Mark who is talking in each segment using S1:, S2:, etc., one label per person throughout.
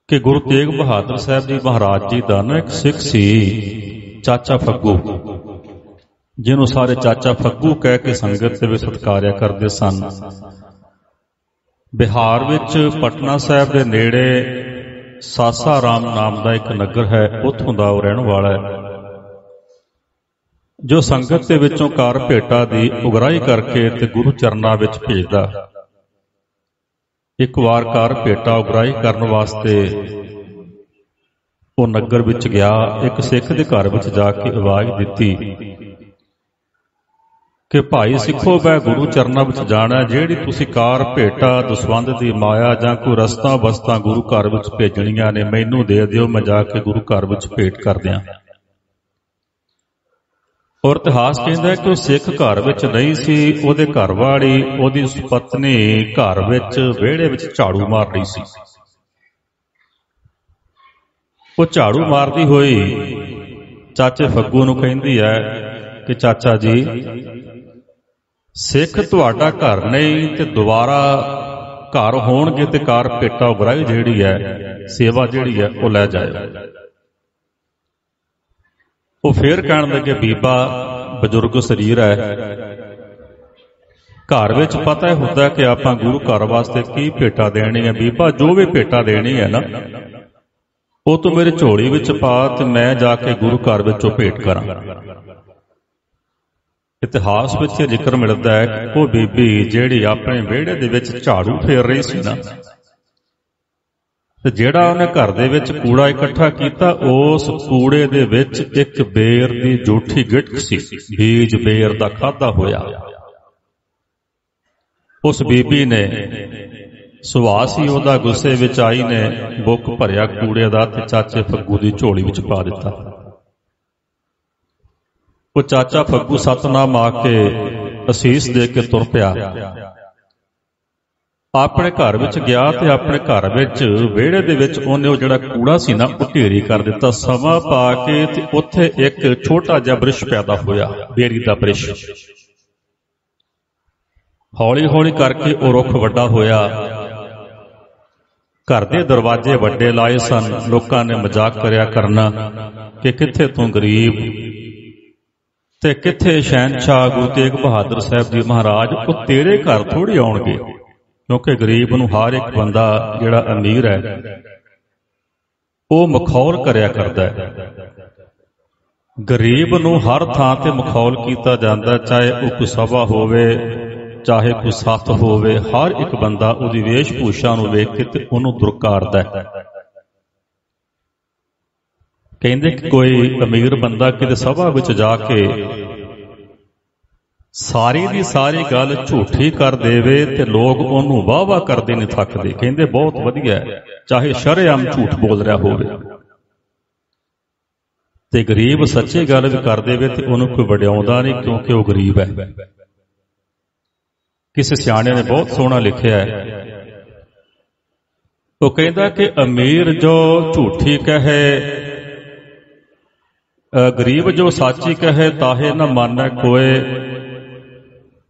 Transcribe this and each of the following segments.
S1: कि गुरु तेग बहादुर साहब जी महाराज जी का ना एक सिख सी चाचा फग्गू, जिन्हों सारे चाचा फग्गू कह के संगत दे सत्कारिया करते सन। बिहार विच पटना साहब के नेड़े सासाराम नाम का एक नगर है, उत्थों का वो रहने वाला है, जो संगत के विचों कार भेटा की उगराही करके ते गुरु चरना विच भेजदा। एक बार कार भेटा उगराही करने वास्ते वो नगर विच गया। एक सिख के घर विच जाके आवाज दी कि भाई सिखो, मैं गुरु चरना विच जाना, जेड़ी तुसी कार भेटा दसवंध दी माया जां कोई रस्ता बस्ता गुरु घर विच भेजणियां ने मैनू दे दिओ, मैं जाके गुरु घर विच भेंट कर दियां। और इतिहास कहता है कि वह सिख घर विच नहीं सी, उहदे घर वाली उहदी पत्नी घर विच विहड़े विच झाड़ू मार रही सी। वो झाड़ू मारदी होई चाचे फग्गू नूं कहंदी है कि चाचा जी, सिख तुहाडा घर नहीं ते दोबारा घर होणगे ते कार भेटा उगराही जिहड़ी है सेवा जिहड़ी है वो लै जाए। वो फिर कहण लगे, बीबा बजुर्ग शरीर है, घर विच पता होंदा कि आपां गुरु घर वास्ते की भेटा देनी है। बीबा जो भी भेटा देनी है ना, वो तो मेरे झोली विच पा ते मैं जाके गुरु घर विचों भेंट करां। इतिहास विच जिक्र मिलदा है कि वो बीबी जिहड़ी अपने विहड़े दे विच झाड़ू फेर रही सी ना, ते जेड़ा उहने घर दे विच कूड़ा इकट्ठा कीता, उस कूड़े दे विच एक बेर दी जूठी गिटक सी, बीज बेर दा खाधा होया। उस बीबी ने सुहास ही उहदा गुस्से विच आई ने बुक भरिया कूड़े दा ते चाचे फग्गू दी झोली विच पा दिता। वो चाचा फग्गू सतनाम आके असीस दे के तुर पिया, अपने घर विच गया ते अपने घर विच विहड़े दे विच उहने जिहड़ा कूड़ा सी ना वो ढेरी कर दिता। समा पा के ते उत्थे एक छोटा जिहा बृछ पैदा होया, बेरी दा बृछ। हौली हौली करके वो रुख वड्डा होया। घर दे दरवाजे वड्डे लाए सन, लोकां ने मजाक करया करना कि किथे तू गरीब ते किथे शहनशाह गुरु तेग बहादुर साहब जी महाराज, वो तेरे घर थोड़ी आउणगे, क्योंकि गरीब नूं हर एक बंदा जिहड़ा अमीर है वो मखौल करया करदा है। गरीब नूं हर थां ते मखौल कीता जांदा, चाहे वो कोई सभा होवे चाहे कोई सत्थ होवे, हर एक बंदा उहदी वेशभूषा नूं वेख के ते उहनूं दुरकारदा है। कहंदे कि कोई अमीर बंदा किते सभा विच जाके सारी दी सारी गल झूठी कर देवे ते लोग उहनूं वाह वाह करदे नहीं थकदे। कहंदे बहुत वधिया है, चाहे शरेआम झूठ बोल रहा होवे ते गरीब सच्ची गल भी कर देवे ते उहनूं कोई वड्याउंदा नहीं, क्योंकि वो गरीब है। किसी सियाणे ने बहुत सोहना लिखिया है, वो कहंदा कि अमीर जो झूठी कहे, गरीब जो साची कहे, ताहे न माने कोए,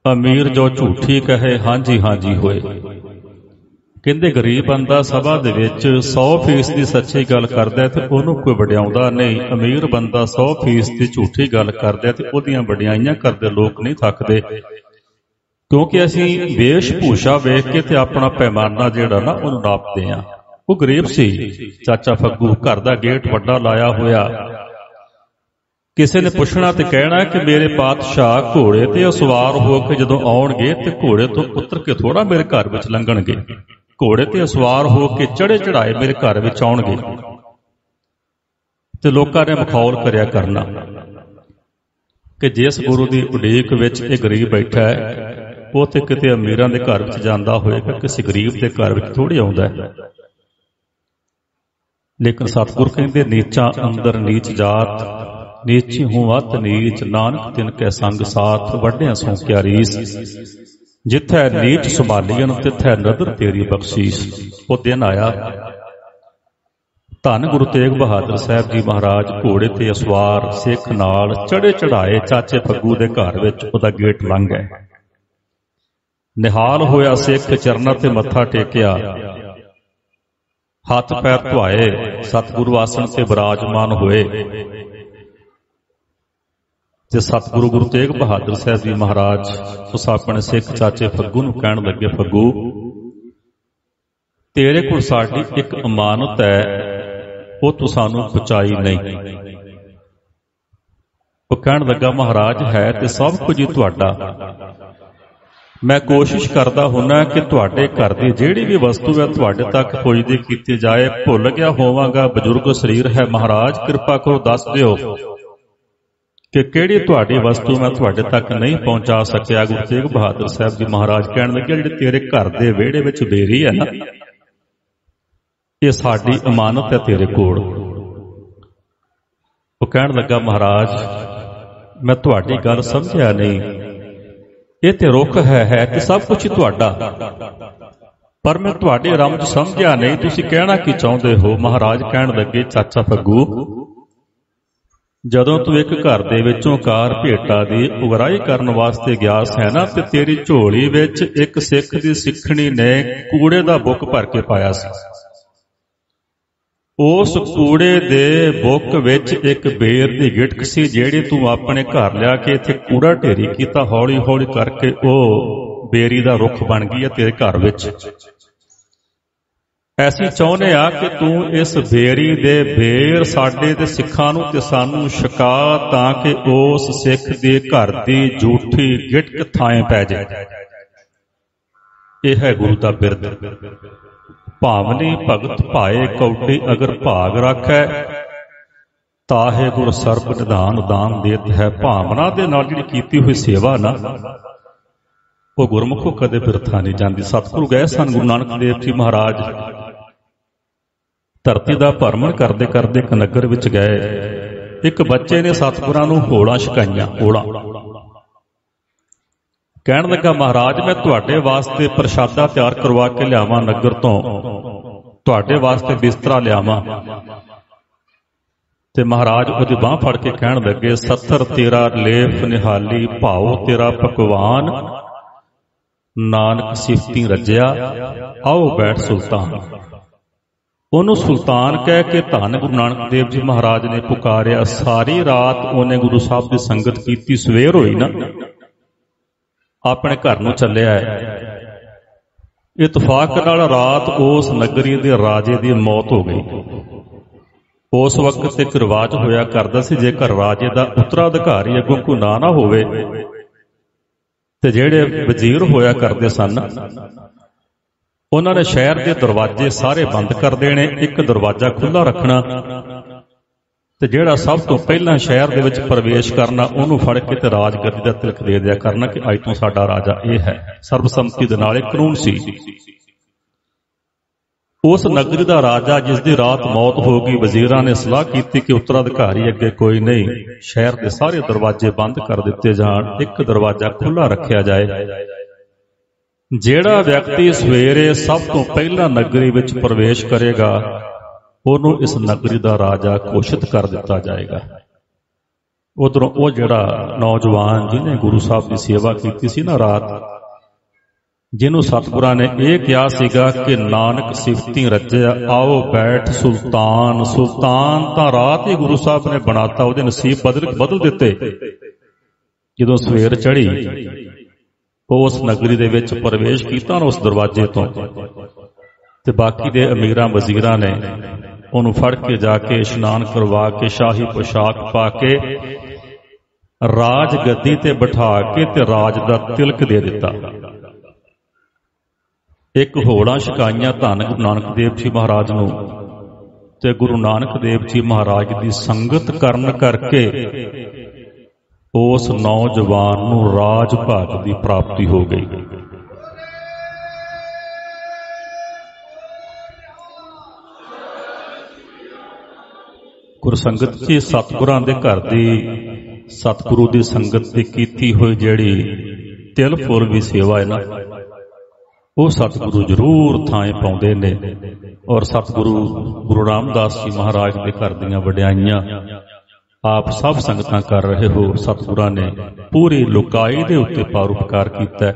S1: अमीर जो झूठी कहे हांजी हांजी होए। कहंदे गरीब बंदा सभा दे विच 100% सच्ची गल करदा ते उहनूं कोई वड्याउंदा नहीं, अमीर बंदा 100% झूठी गल करदा ते उहदियां वड्याइयां करदे लोक नहीं थकदे, क्योंकि असीं वेशभूषा वेख के ते अपना पैमाना जिहड़ा ना उहनूं नापदे आ। वो गरीब सी चाचा फग्गू, घर दा गेट वड्डा लाया होया। किसी ने पुछना ते कहना कि मेरे पातशाह घोड़े ते सवार हो के जदों आउणगे ते घोड़े तो उतर के थोड़ा मेरे घर विच लंघणगे, घोड़े ते सवार हो के चढ़े चढ़ाए मेरे घर विच आउणगे। ते लोकां ने मखौल करया करना कि जिस गुरु दी उडीक विच इह गरीब बैठा है, वो ते किते अमीरां दे घर विच जांदा होएगा, किसी गरीब दे घर विच थोड़ी आउंदा है। लेकिन सतगुर कहंदे नीचां अंदर नीच जात, नीची हूं अत नीच, नानक तिन कै संग साथ, वड्डियां सौ क्या रीस, जिथे नीच संभालियन तिथे नदर तेरी बख्शीश। वो दिन आया, धन गुरु तेग बहादुर साहब जी महाराज घोड़े ते असवार सिख नाल चढ़े चढ़ाए चाचे फग्गू दे घर विच उहदा गेट लंघ गए। निहाल होया सिख चरना ते मत्था टेकिया ਹੱਥ ਪੈਰ ਧੁਆਏ, ਸਤਿਗੁਰੂ ਆਸਣ ਤੇ ਬਿਰਾਜਮਾਨ ਹੋਏ ਤੇ ਸਤਿਗੁਰੂ ਗੁਰੂ ਤੇਗ ਬਹਾਦਰ ਸਾਹਿਬ ਜੀ ਮਹਾਰਾਜ ਉਸ ਆਪਣੇ ਸਿੱਖ ਚਾਚੇ ਫੱਗੂ ਨੂੰ ਕਹਿਣ ਲੱਗੇ, ਫੱਗੂ ਤੇਰੇ ਕੋਲ ਸਾਡੀ ਇੱਕ ਅਮਾਨਤ ਹੈ, ਉਹ ਤੂੰ ਸਾਨੂੰ ਪਹੁੰਚਾਈ ਨਹੀਂ। ਉਹ ਕਹਿਣ ਲੱਗਾ, ਮਹਾਰਾਜ ਹੈ ਤੇ ਸਭ ਕੁਝ ਹੀ ਤੁਹਾਡਾ, ਮੈਂ ਕੋਸ਼ਿਸ਼ ਕਰਦਾ ਹੁੰਨਾ ਕਿ ਤੁਹਾਡੇ ਘਰ ਦੀ ਜਿਹੜੀ ਵੀ ਵਸਤੂ ਹੈ ਤੁਹਾਡੇ ਤੱਕ ਪੁੱਜਦੀ ਕੀਤੀ ਜਾਏ। ਭੁੱਲ ਗਿਆ ਹੋਵਾਂਗਾ, ਬਜ਼ੁਰਗ ਸਰੀਰ ਹੈ, ਮਹਾਰਾਜ ਕਿਰਪਾ ਕਰੋ ਦੱਸ ਦਿਓ ਕਿ ਕਿਹੜੀ ਤੁਹਾਡੀ ਵਸਤੂ ਮੈਂ ਤੁਹਾਡੇ ਤੱਕ ਨਹੀਂ ਪਹੁੰਚਾ ਸਕਿਆ। ਗੁਰੂ ਤੇਗ ਬਹਾਦਰ ਸਾਹਿਬ ਜੀ ਮਹਾਰਾਜ ਕਹਿਣ ਲੱਗੇ, ਜਿਹੜੇ ਤੇਰੇ ਘਰ ਦੇ ਵਿਹੜੇ ਵਿੱਚ ਬੇਰੀ ਹੈ ਨਾ, ਇਹ ਸਾਡੀ ਅਮਾਨਤ ਹੈ ਤੇਰੇ ਕੋਲ। ਉਹ ਕਹਿਣ ਲੱਗਾ, ਮਹਾਰਾਜ ਮੈਂ ਤੁਹਾਡੀ ਗੱਲ ਸਮਝਿਆ ਨਹੀਂ, ਇਹ ਤੇ ਰੁੱਖ ਹੈ ਤੇ ਸਭ ਕੁਝ ਤੁਹਾਡਾ, ਪਰ ਮੈਂ ਤੁਹਾਡੀ ਰਮਜ ਸਮਝਿਆ ਨਹੀਂ, ਤੁਸੀਂ ਕਹਿਣਾ ਕੀ ਚਾਹੁੰਦੇ ਹੋ। ਮਹਾਰਾਜ ਕਹਿਣ ਲੱਗੇ, ਚਾਚਾ ਫੱਗੂ ਜਦੋਂ ਤੂੰ ਇੱਕ ਘਰ ਦੇ ਵਿੱਚੋਂ ਕਾਰ ਭੇਟਾ ਦੀ ਉਗਰਾਹੀ ਕਰਨ ਵਾਸਤੇ ਗਿਆ ਹੈ ਨਾ, ਤੇ ਤੇਰੀ ਝੋਲੀ ਵਿੱਚ ਇੱਕ ਸਿੱਖ ਦੀ ਸਿੱਖਣੀ ਨੇ ਕੂੜੇ ਦਾ ਬੁੱਕ ਭਰ ਕੇ ਪਾਇਆ ਸੀ। ਉਸ ਕੂੜੇ ਦੇ ਬੁੱਕ ਵਿੱਚ ਇੱਕ ਬੇਰ ਦੀ ਗਿਟਕ ਸੀ, ਜਿਹੜੀ ਤੂੰ ਆਪਣੇ ਘਰ ਲਿਆ ਕੇ ਇੱਥੇ ਕੂੜਾ ਢੇਰੀ ਕੀਤਾ, ਹੌਲੀ ਹੌਲੀ ਕਰਕੇ ਉਹ ਬੇਰੀ ਦਾ ਰੁੱਖ ਬਣ ਗਈ ਹੈ ਤੇਰੇ ਘਰ ਵਿੱਚ। ਐਸੀ ਚਾਹੁੰਦੇ ਆ ਕਿ ਤੂੰ ਇਸ ਬੇਰੀ ਦੇ ਬੇਰ ਸਾਡੇ ਤੇ ਸਿੱਖਾਂ ਨੂੰ ਤੇ ਸਾਨੂੰ ਛਕਾ, ਤਾਂ ਕਿ ਉਸ ਸਿੱਖ ਦੇ ਘਰ ਦੀ ਝੂਠੀ ਗਿਟਕ ਥਾਂ ਪੈ ਜਾਏ। ਇਹ ਹੈ ਗੁਰੂ ਦਾ ਬਿਰਦ। ਭਾਵਨੀ ਭਗਤ ਭਾਏ ਕੌਡੀ ਅਗਰ ਭਾਗ ਰੱਖੈ, ਤਾਹੇ ਗੁਰ ਸਰਬ ਨਿਧਾਨ ਦਾਨ ਦੇਤ ਹੈ। ਭਾਵਨਾ ਦੇ ਨਾਲ ਜਿਹੜੀ ਕੀਤੀ ਹੋਈ ਸੇਵਾ ਨਾ, ਉਹ ਗੁਰਮੁਖੋਂ ਕਦੇ ਬਿਰਥਾ ਨਹੀਂ ਜਾਂਦੀ। ਸਤਿਗੁਰੂ ਗਏ ਸਨ ਗੁਰੂ ਨਾਨਕ ਦੇਵ ਜੀ ਮਹਾਰਾਜ, ਧਰਤੀ ਦਾ ਭਰਮਣ ਕਰਦੇ ਕਰਦੇ ਇੱਕ ਨਗਰ ਵਿੱਚ ਗਏ। ਇੱਕ ਬੱਚੇ ਨੇ ਸਤਿਗੁਰਾਂ ਨੂੰ ਹੋਲਾਂ ਛਕਾਈਆਂ। ਹੋਲਾਂ ਕਹਿਣ ਲੱਗਾ, ਮਹਾਰਾਜ ਮੈਂ ਤੁਹਾਡੇ ਵਾਸਤੇ ਪ੍ਰਸ਼ਾਦਾ ਤਿਆਰ ਕਰਵਾ ਕੇ ਲਿਆਵਾਂ ਨਗਰ ਤੋਂ, ਤੁਹਾਡੇ ਵਾਸਤੇ ਬਿਸਤਰਾ ਲਿਆਵਾਂ। ਤੇ ਮਹਾਰਾਜ ਉਹਦੀ ਬਾਂਹ ਫੜ ਕੇ ਕਹਿਣ ਲੱਗੇ, ਸੱਥਰ ਤੇਰਾ ਲੇਫ ਨਿਹਾਲੀ, ਭਾਉ ਤੇਰਾ ਪਕਵਾਨ, ਨਾਨਕ ਸਿਫਤੀ ਰੱਜਿਆ, ਆਓ ਬੈਠ ਸੁਲਤਾਨ। ਉਹਨੂੰ ਸੁਲਤਾਨ ਕਹਿ ਕੇ ਧੰਨ ਗੁਰੂ ਨਾਨਕ ਦੇਵ ਜੀ ਮਹਾਰਾਜ ਨੇ ਪੁਕਾਰਿਆ। ਸਾਰੀ ਰਾਤ ਉਹਨੇ ਗੁਰੂ ਸਾਹਿਬ ਦੀ ਸੰਗਤ ਕੀਤੀ। ਸਵੇਰ ਹੋਈ ਨਾ, ਆਪਣੇ ਘਰ ਨੂੰ ਚੱਲਿਆ ਹੈ। ਇਤਫਾਕ ਨਾਲ ਰਾਤ ਉਸ ਨਗਰੀ ਦੇ ਰਾਜੇ ਦੀ ਮੌਤ ਹੋ ਗਈ। ਉਸ ਵਕਤ ਇੱਕ ਰਿਵਾਜ ਹੋਇਆ ਕਰਦਾ ਸੀ, ਜੇਕਰ ਰਾਜੇ ਦਾ ਉੱਤਰਾਧਿਕਾਰੀ ਅੱਗੋਂ ਕੋਈ ਨਾ ਹੋਵੇ ਤੇ ਜਿਹੜੇ ਵਜ਼ੀਰ ਹੋਇਆ ਕਰਦੇ ਸਨ, ਉਹਨਾਂ ਨੇ ਸ਼ਹਿਰ ਦੇ ਦਰਵਾਜ਼ੇ ਸਾਰੇ ਬੰਦ ਕਰ ਦੇਣੇ, ਇੱਕ ਦਰਵਾਜ਼ਾ ਖੁੱਲ੍ਹਾ ਰੱਖਣਾ, ਤੇ ਜਿਹੜਾ ਸਭ ਤੋਂ ਪਹਿਲਾਂ ਸ਼ਹਿਰ ਦੇ ਵਿੱਚ ਪ੍ਰਵੇਸ਼ ਕਰਨਾ ਉਹਨੂੰ ਫੜ ਕੇ ਤੇ ਰਾਜਗੱਦੀ ਦਾ ਤਿਲਕ ਦੇ ਦਿਆ ਕਰਨਾ ਕਿ ਅੱਜ ਤੋਂ ਸਾਡਾ ਰਾਜਾ ਇਹ ਹੈ। ਸਰਬਸੰਮਤੀ ਦੇ ਨਾਲ ਇਹ ਕਾਨੂੰਨ ਸੀ। ਉਸ ਨਗਰੀ ਦਾ ਰਾਜਾ ਜਿਸ ਦੀ ਰਾਤ ਮੌਤ ਹੋ ਗਈ, ਵਜ਼ੀਰਾਂ ਨੇ ਸਲਾਹ ਕੀਤੀ ਕਿ ਉੱਤਰਾਧਿਕਾਰੀ ਅੱਗੇ ਕੋਈ ਨਹੀਂ, ਸ਼ਹਿਰ ਦੇ ਸਾਰੇ ਦਰਵਾਜ਼ੇ ਬੰਦ ਕਰ ਦਿੱਤੇ ਜਾਣ, ਇੱਕ ਦਰਵਾਜ਼ਾ ਖੁੱਲ੍ਹਾ ਰੱਖਿਆ ਜਾਏ। ਜਿਹੜਾ ਵਿਅਕਤੀ ਸਵੇਰੇ ਸਭ ਤੋਂ ਪਹਿਲਾਂ ਨਗਰੀ ਵਿੱਚ ਪ੍ਰਵੇਸ਼ ਕਰੇਗਾ, ਉਹਨੂੰ ਇਸ ਨਗਰੀ ਦਾ ਰਾਜਾ ਘੋਸ਼ਿਤ ਕਰ ਦਿੱਤਾ ਜਾਏਗਾ। ਉਧਰੋਂ ਉਹ ਜਿਹੜਾ ਨੌਜਵਾਨ ਜਿਹਨੇ ਗੁਰੂ ਸਾਹਿਬ ਦੀ ਸੇਵਾ ਕੀਤੀ ਸੀ ਨਾ ਰਾਤ, ਜਿਹਨੂੰ ਸਤਿਗੁਰਾਂ ਨੇ ਇਹ ਕਿਹਾ ਸੀਗਾ ਕਿ ਨਾਨਕ ਸਿਫਤੀ ਰੱਜਿਆ, ਆਓ ਬੈਠ ਸੁਲਤਾਨ। ਸੁਲਤਾਨ ਤਾਂ ਰਾਤ ਹੀ ਗੁਰੂ ਸਾਹਿਬ ਨੇ ਬਣਾਤਾ, ਉਹਦੇ ਨਸੀਬ ਬਦਲ ਦਿੱਤੇ। ਜਦੋਂ ਸਵੇਰ ਚੜ੍ਹੀ, ਉਸ ਨਗਰੀ ਦੇ ਵਿੱਚ ਪ੍ਰਵੇਸ਼ ਕੀਤਾ ਨਾ ਉਸ ਦਰਵਾਜ਼ੇ ਤੋਂ, ਤੇ ਬਾਕੀ ਦੇ ਅਮੀਰਾਂ ਵਜ਼ੀਰਾਂ ਨੇ ਉਹਨੂੰ ਫੜ ਕੇ ਜਾ ਕੇ ਇਸ਼ਨਾਨ ਕਰਵਾ ਕੇ ਸ਼ਾਹੀ ਪੋਸ਼ਾਕ ਪਾ ਕੇ ਰਾਜ ਗੱਦੀ ਤੇ ਬਿਠਾ ਕੇ ਤੇ ਰਾਜ ਦਾ ਤਿਲਕ ਦੇ ਦਿੱਤਾ। ਇੱਕ ਹੋਲਾਂ ਛਕਾਈਆਂ ਧੰਨ ਗੁਰੂ ਨਾਨਕ ਦੇਵ ਜੀ ਮਹਾਰਾਜ ਨੂੰ, ਤੇ ਗੁਰੂ ਨਾਨਕ ਦੇਵ ਜੀ ਮਹਾਰਾਜ ਦੀ ਸੰਗਤ ਕਰਨ ਕਰਕੇ ਉਸ ਨੌਜਵਾਨ ਨੂੰ ਰਾਜ ਭਾਗ ਦੀ ਪ੍ਰਾਪਤੀ ਹੋ ਗਈ। ਗੁਰਸੰਗਤ ਜੀ, ਸਤਿਗੁਰਾਂ ਦੇ ਘਰ ਦੀ, ਸਤਿਗੁਰੂ ਦੀ ਸੰਗਤ ਦੀ ਕੀਤੀ ਹੋਈ ਜਿਹੜੀ ਤਿਲ ਫੁੱਲ ਵੀ ਸੇਵਾ ਹੈ ਨਾ, ਉਹ ਸਤਿਗੁਰੂ ਜ਼ਰੂਰ ਥਾਂ ਪਾਉਂਦੇ ਨੇ। ਔਰ ਸਤਿਗੁਰੂ ਗੁਰੂ ਰਾਮਦਾਸ ਜੀ ਮਹਾਰਾਜ ਦੇ ਘਰ ਦੀਆਂ ਵਡਿਆਈਆਂ ਆਪ ਸਭ ਸੰਗਤਾਂ ਕਰ ਰਹੇ ਹੋ। ਸਤਿਗੁਰਾਂ ਨੇ ਪੂਰੀ ਲੋਕਾਈ ਦੇ ਉੱਤੇ ਪਰਉਪਕਾਰ ਕੀਤਾ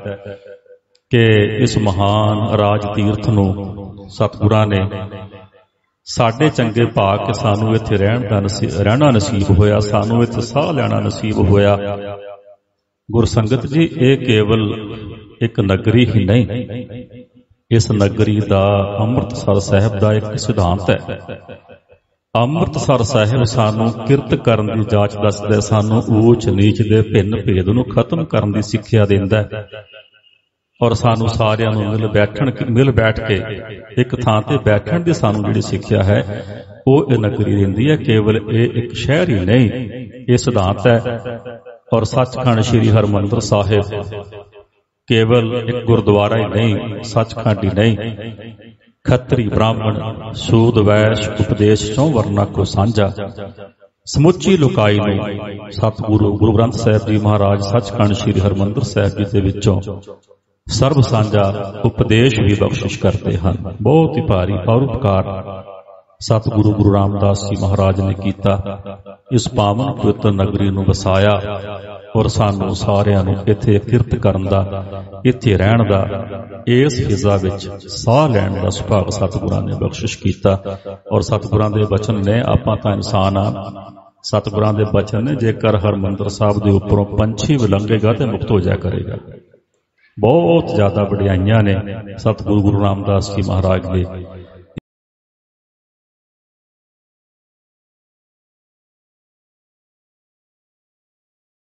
S1: ਕਿ ਇਸ ਮਹਾਨ ਰਾਜ ਤੀਰਥ ਨੂੰ ਸਤਿਗੁਰਾਂ ਨੇ ਸਾਡੇ ਚੰਗੇ ਭਾਗ ਕਿ ਸਾਨੂੰ ਇੱਥੇ ਰਹਿਣਾ ਨਸੀਬ ਹੋਇਆ, ਸਾਨੂੰ ਇੱਥੇ ਸਾਹ ਲੈਣਾ ਨਸੀਬ ਹੋਇਆ। ਗੁਰਸੰਗਤ ਜੀ, ਇਹ ਕੇਵਲ ਇੱਕ ਨਗਰੀ ਹੀ ਨਹੀਂ, ਇਸ ਨਗਰੀ ਦਾ ਅੰਮ੍ਰਿਤਸਰ ਸਾਹਿਬ ਦਾ ਇੱਕ ਸਿਧਾਂਤ ਹੈ। ਅੰਮ੍ਰਿਤਸਰ ਸਾਹਿਬ ਸਾਨੂੰ ਕਿਰਤ ਕਰਨ ਦੀ ਜਾਚ ਦੱਸਦਾ ਹੈ, ਸਾਨੂੰ ਊਚ ਨੀਚ ਦੇ ਭਿੰਨ ਭੇਦ ਨੂੰ ਖਤਮ ਕਰਨ ਦੀ ਸਿੱਖਿਆ ਦਿੰਦਾ ਹੈ, ਔਰ ਸਾਨੂੰ ਸਾਰਿਆਂ ਨੂੰ ਮਿਲ ਬੈਠ ਕੇ ਇੱਕ ਥਾਂ ਤੇ ਬੈਠਣ ਦੀ ਸਾਨੂੰ ਜਿਹੜੀ ਸਿੱਖਿਆ ਹੈ ਉਹ ਇਹ ਨਗਰੀ ਦਿੰਦੀ ਹੈ। ਕੇਵਲ ਇਹ ਇੱਕ ਸ਼ਹਿਰ ਹੀ ਨਹੀਂ, ਇਹ ਸਿਧਾਂਤ ਹੈ। ਔਰ ਸੱਚਖੰਡ ਸ੍ਰੀ ਹਰਿਮੰਦਰ ਸਾਹਿਬ ਕੇਵਲ ਇੱਕ ਗੁਰਦੁਆਰਾ ਹੀ ਨਹੀਂ, ਸੱਚਖੰਡ ਹੀ ਨਹੀਂ, ਖੱਤਰੀ ਬ੍ਰਾਹਮਣ ਸੂਦ ਵੈਸ਼ ਉਪਦੇਸ਼ ਚੋਂ ਵਰਨਾ ਕੋ ਸਾਂਝਾ। ਸਮੁੱਚੀ ਲੋਕਾਈ ਨੂੰ ਸਤਿਗੁਰੂ ਗੁਰੂ ਗ੍ਰੰਥ ਸਾਹਿਬ ਜੀ ਮਹਾਰਾਜ ਸੱਚਖੰਡ ਸ੍ਰੀ ਹਰਿਮੰਦਰ ਸਾਹਿਬ ਜੀ ਦੇ ਵਿੱਚੋਂ ਸਰਬ ਸਾਂਝਾ ਉਪਦੇਸ਼ ਵੀ ਬਖਸ਼ਿਸ਼ ਕਰਦੇ ਹਨ। ਬਹੁਤ ਹੀ ਭਾਰੀ ਪਰਉਪਕਾਰ ਸਤਿਗੁਰੂ ਗੁਰੂ ਰਾਮਦਾਸ ਜੀ ਮਹਾਰਾਜ ਨੇ ਕੀਤਾ, ਇਸ ਪਾਵਨ ਪਵਿੱਤਰ ਨਗਰੀ ਨੂੰ ਵਸਾਇਆ, ਔਰ ਸਾਨੂੰ ਸਾਰਿਆਂ ਨੂੰ ਇੱਥੇ ਕਿਰਤ ਕਰਨ ਦਾ, ਇੱਥੇ ਰਹਿਣ ਦਾ, ਇਸ ਫਿਜ਼ਾ ਵਿੱਚ ਸਾਹ ਲੈਣ ਦਾ ਸੁਭਾਗ ਸਤਿਗੁਰਾਂ ਨੇ ਬਖਸ਼ਿਸ਼ ਕੀਤਾ। ਔਰ ਸਤਿਗੁਰਾਂ ਦੇ ਬਚਨ ਨੇ, ਆਪਾਂ ਤਾਂ ਇਨਸਾਨ ਆ, ਸਤਿਗੁਰਾਂ ਦੇ ਬਚਨ ਨੇ, ਜੇਕਰ ਹਰਿਮੰਦਰ ਸਾਹਿਬ ਦੇ ਉੱਪਰੋਂ ਪੰਛੀ ਵੀ ਲੰਘੇਗਾ ਤੇ ਮੁਕਤ ਹੋ ਜਾਇਆ ਕਰੇਗਾ। ਬਹੁਤ ਜ਼ਿਆਦਾ ਵਡਿਆਈਆਂ ਨੇ ਸਤਿਗੁਰੂ ਗੁਰੂ ਰਾਮਦਾਸ ਜੀ ਮਹਾਰਾਜ ਦੇ